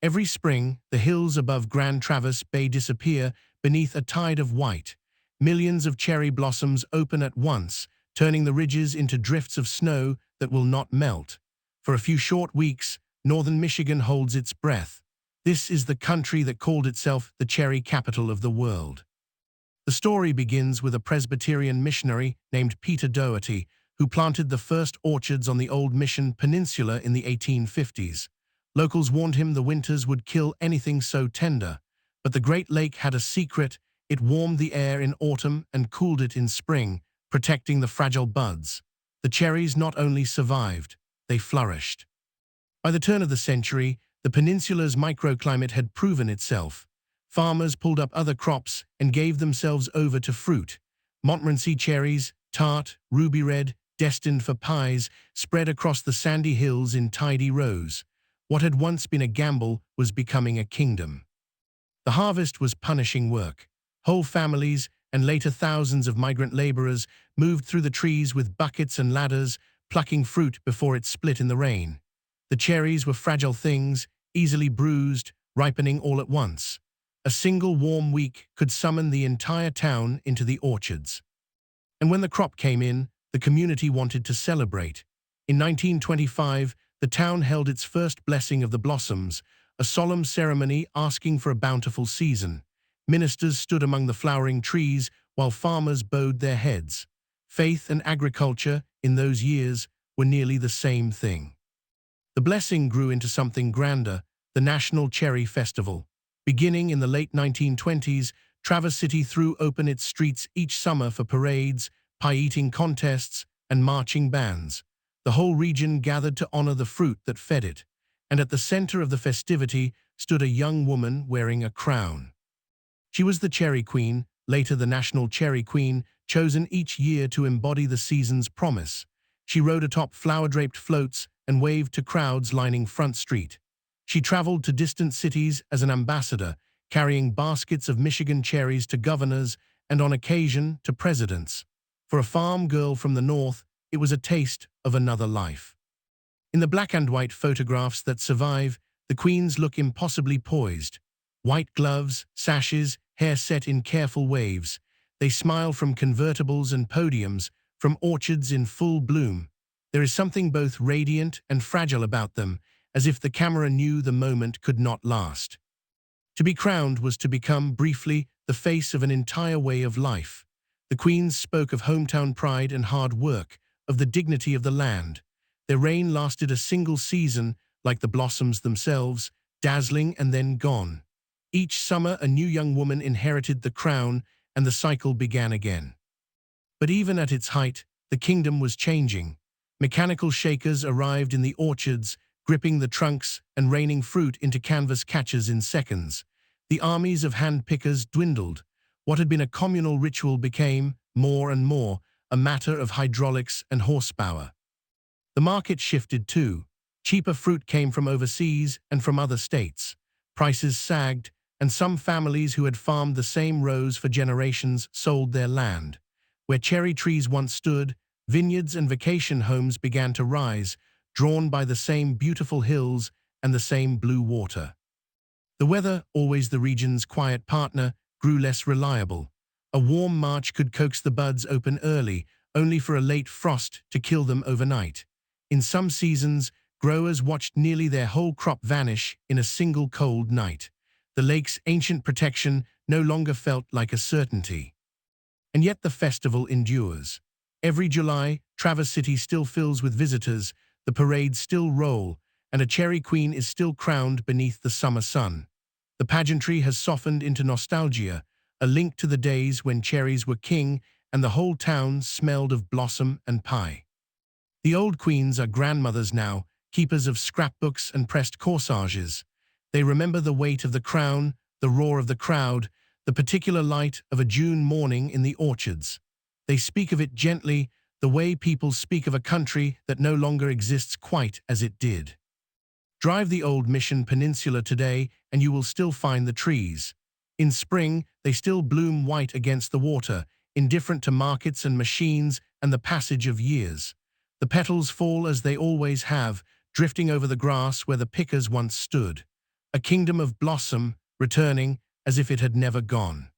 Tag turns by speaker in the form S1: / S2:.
S1: Every spring, the hills above Grand Traverse Bay disappear beneath a tide of white. Millions of cherry blossoms open at once, turning the ridges into drifts of snow that will not melt. For a few short weeks, northern Michigan holds its breath. This is the country that called itself the cherry capital of the world. The story begins with a Presbyterian missionary named Peter Doherty, who planted the first orchards on the Old Mission Peninsula in the 1850s. Locals warned him the winters would kill anything so tender, but the Great Lake had a secret. It warmed the air in autumn and cooled it in spring, protecting the fragile buds. The cherries not only survived, they flourished. By the turn of the century, the peninsula's microclimate had proven itself. Farmers pulled up other crops and gave themselves over to fruit. Montmorency cherries, tart, ruby red, destined for pies, spread across the sandy hills in tidy rows. What had once been a gamble was becoming a kingdom. The harvest was punishing work. Whole families, and later thousands of migrant laborers, moved through the trees with buckets and ladders, plucking fruit before it split in the rain. The cherries were fragile things, easily bruised, ripening all at once. A single warm week could summon the entire town into the orchards. And when the crop came in, the community wanted to celebrate. In 1925, the town held its first blessing of the blossoms, a solemn ceremony asking for a bountiful season. Ministers stood among the flowering trees while farmers bowed their heads. Faith and agriculture, in those years, were nearly the same thing. The blessing grew into something grander, the National Cherry Festival. Beginning in the late 1920s, Traverse City threw open its streets each summer for parades, pie-eating contests, and marching bands. The whole region gathered to honor the fruit that fed it, and at the center of the festivity stood a young woman wearing a crown. She was the Cherry Queen, later the National Cherry Queen, chosen each year to embody the season's promise. She rode atop flower-draped floats and waved to crowds lining Front Street. She traveled to distant cities as an ambassador, carrying baskets of Michigan cherries to governors and, on occasion, to presidents. For a farm girl from the north, it was a taste of another life. In the black and white photographs that survive, the queens look impossibly poised. White gloves, sashes, hair set in careful waves. They smile from convertibles and podiums, from orchards in full bloom. There is something both radiant and fragile about them, as if the camera knew the moment could not last. To be crowned was to become, briefly, the face of an entire way of life. The queens spoke of hometown pride and hard work, of the dignity of the land. Their reign lasted a single season, like the blossoms themselves, dazzling and then gone. Each summer a new young woman inherited the crown, and the cycle began again. But even at its height, the kingdom was changing. Mechanical shakers arrived in the orchards, gripping the trunks and raining fruit into canvas catchers in seconds. The armies of hand-pickers dwindled. What had been a communal ritual became, more and more, a matter of hydraulics and horsepower. The market shifted too. Cheaper fruit came from overseas and from other states. Prices sagged, and some families who had farmed the same rows for generations sold their land. Where cherry trees once stood, vineyards and vacation homes began to rise, drawn by the same beautiful hills and the same blue water. The weather, always the region's quiet partner, grew less reliable. A warm March could coax the buds open early, only for a late frost to kill them overnight. In some seasons, growers watched nearly their whole crop vanish in a single cold night. The lake's ancient protection no longer felt like a certainty. And yet the festival endures. Every July, Traverse City still fills with visitors, the parades still roll, and a cherry queen is still crowned beneath the summer sun. The pageantry has softened into nostalgia, a link to the days when cherries were king and the whole town smelled of blossom and pie. The old queens are grandmothers now, keepers of scrapbooks and pressed corsages. They remember the weight of the crown, the roar of the crowd, the particular light of a June morning in the orchards. They speak of it gently, the way people speak of a country that no longer exists quite as it did. Drive the Old Mission Peninsula today and you will still find the trees. In spring, they still bloom white against the water, indifferent to markets and machines and the passage of years. The petals fall as they always have, drifting over the grass where the pickers once stood. a kingdom of blossom, returning as if it had never gone.